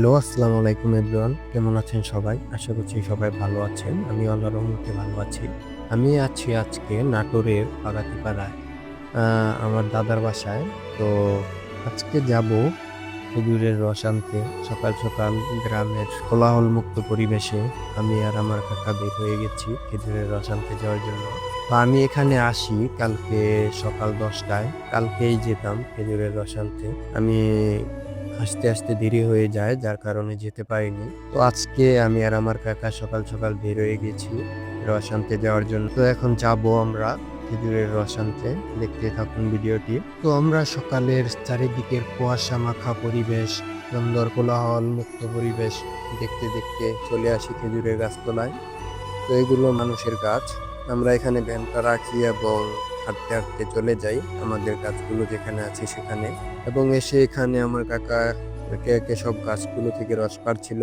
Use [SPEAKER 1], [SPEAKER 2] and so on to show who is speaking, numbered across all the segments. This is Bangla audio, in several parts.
[SPEAKER 1] হ্যালো, আসসালামু আলাইকুম এভরিওয়ান। কেমন আছেন সবাই? আশা করছি সবাই ভালো আছেন। আমি আল্লাহর রহমতে ভালো আছি। আমি আছি আজকে নাটোরের পাগাতিপাড়ায় আমার দাদার বাসায়। তো আজকে যাবো খেজুরের রস আনতে। সকাল সকাল গ্রামের কোলাহলমুক্ত পরিবেশে আমি আর আমার কাকা বের হয়ে গেছি খেজুরের রস আনতে যাওয়ার জন্য। তো আমি এখানে আসি কালকে সকাল ১০টায়। কালকেই যেতাম খেজুরের রস আনতে। আমি আসতে আসতে দেরি হয়ে যায়, যার কারণে যেতে পারিনি। তো আজকে আমি আর আমার কাকা সকাল সকাল বের হয়ে গেছি রস আনতে যাওয়ার জন্য। তো এখন যাবো আমরা খেজুরের রস আনতে। দেখতে থাকুন ভিডিওটি। তো আমরা সকালের চারিদিকের কুয়াশা মাখা পরিবেশ, সুন্দর কোলাহল মুক্ত পরিবেশ দেখতে দেখতে চলে আসি খেজুরের গাছতলায়। তো এগুলো মানুষের গাছ। আমরা এখানে ভ্যানটা রাখি এবং হাঁটতে হাঁটতে চলে যাই আমাদের গাছগুলো যেখানে আছে সেখানে। এবং এসে এখানে আমার কাকা একে একে সব গাছগুলো থেকে রস পাড়ছিল।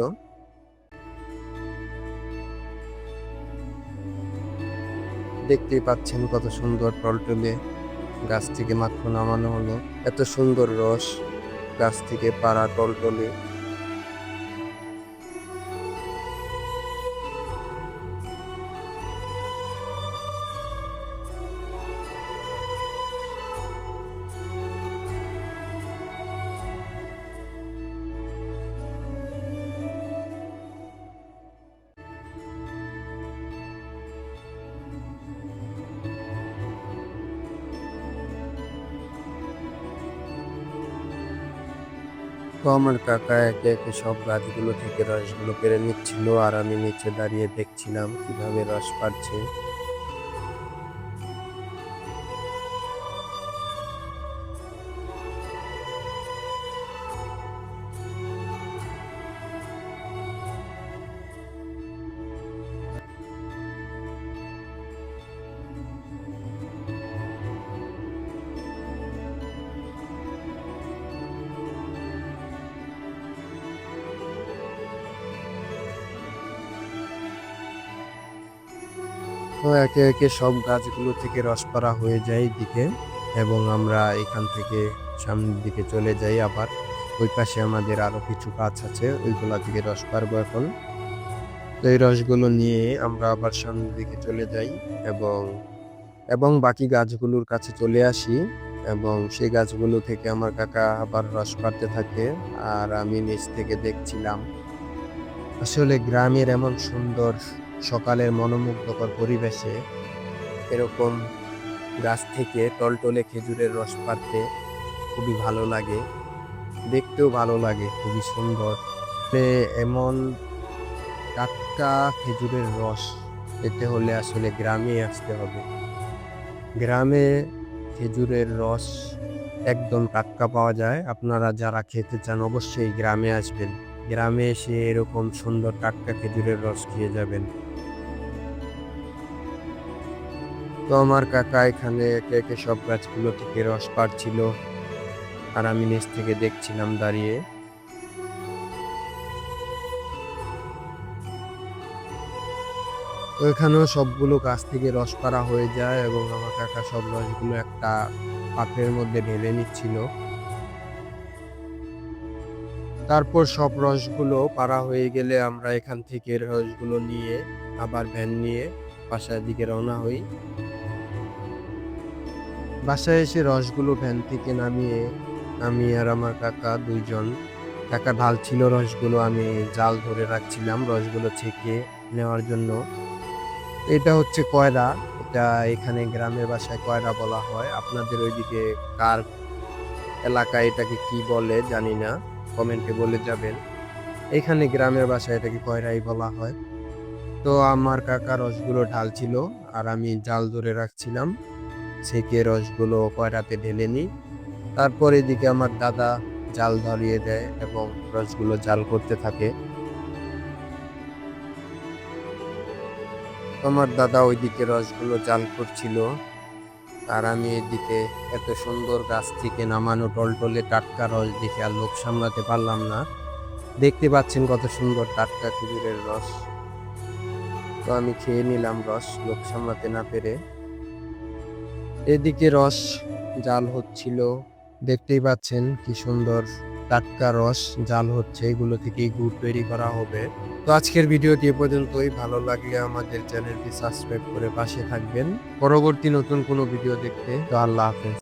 [SPEAKER 1] দেখতেই পাচ্ছেন কত সুন্দর টলটলে গাছ থেকে মাত্র নামানো হলো। এত সুন্দর রস গাছ থেকে পাড়া টলটলে। তো আমার কাকা একে একে সব গাছগুলো থেকে রসগুলো পেরে নিচ্ছিল আর আমি নিচে দাঁড়িয়ে দেখছিলাম কিভাবে রস পাড়ছে। তো একে একে সব গাছগুলো থেকে রস পাড়া হয়ে যায় এদিকে, এবং আমরা এখান থেকে সামনের দিকে চলে যাই। আবার ওই পাশে আমাদের আরো কিছু গাছ আছে, ওইগুলা থেকে রস পারবো এখন। তো এই রসগুলো নিয়ে আমরা আবার সামনের দিকে চলে যাই এবং এবং বাকি গাছগুলোর কাছে চলে আসি, এবং সেই গাছগুলো থেকে আমার কাকা আবার রস পাড়তে থাকে আর আমি নিচ থেকে দেখছিলাম। আসলে গ্রামের এমন সুন্দর সকালের মনোমুগ্ধকর পরিবেশে এরকম গাছ থেকে টলটলে খেজুরের রস পাড়তে খুবই ভালো লাগে, দেখতেও ভালো লাগে, খুবই সুন্দর। এমন টাটকা খেজুরের রস পেতে হলে আসলে গ্রামে আসতে হবে। গ্রামে খেজুরের রস একদম টাটকা পাওয়া যায়। আপনারা যারা খেতে চান অবশ্যই গ্রামে আসবেন। গ্রামে এসে এরকম সুন্দর টাটকা খেজুরের রস খেয়ে যাবেন। তো আমার কাকা এখানে একে একে সব গাছগুলো থেকে রস পাড়ছিল আর আমি নিচ থেকে দেখছিলাম দাঁড়িয়ে। তো এখানেও সবগুলো গাছ থেকে রস পাড়া হয়ে যায় এবং আমার কাকা সব রসগুলো একটা পাত্রের মধ্যে ঢেলে নিচ্ছিল। তারপর সব রসগুলো পাড়া হয়ে গেলে আমরা এখান থেকে রসগুলো নিয়ে আবার ভ্যান নিয়ে বাসার দিকে রওনা হই। বাসায় এসে রসগুলো ভ্যান থেকে নামিয়ে আমি আর আমার কাকা দুইজন, কাকা ঢালছিল রসগুলো, আমি জাল ধরে রাখছিলাম রসগুলো ছেঁকে নেওয়ার জন্য। এটা হচ্ছে কয়রা। এটা এখানে গ্রামের ভাষায় কয়রা বলা হয়। আপনাদের ওইদিকে কার এলাকায় এটাকে কি বলে জানি না, কমেন্টে বলে যাবেন। এখানে গ্রামের ভাষায় এটাকে কয়রাই বলা হয়। তো আমার কাকা রসগুলো ঢালছিল আর আমি জাল ধরে রাখছিলাম, ছেঁকে রসগুলো কয়রাতে ঢেলে নিই। তারপর এদিকে আমার দাদা জাল ধরিয়ে দেয় এবং রসগুলো জাল করতে থাকে। আমার দাদা ওইদিকে রসগুলো জাল করছিল আর আমি এদিকে এত সুন্দর গাছ থেকে নামানো টলটলে টাটকা রস দেখে আর লোভ সামলাতে পারলাম না। দেখতে পাচ্ছেন কত সুন্দর টাটকা খেজুরের রস। তো আমি খেয়ে নিলাম রস লোভ সামলাতে না পেরে। এদিকে রস জাল হচ্ছিল, দেখতেই পাচ্ছেন কি সুন্দর টাটকা রস জাল হচ্ছে, এগুলো থেকেই গুড় তৈরি করা হবে। তো আজকের ভিডিওটি এ পর্যন্তই। ভালো লাগলে আমাদের চ্যানেলটি সাবস্ক্রাইব করে পাশে থাকবেন পরবর্তী নতুন কোনো ভিডিও দেখতে। তো আল্লাহ হাফেজ।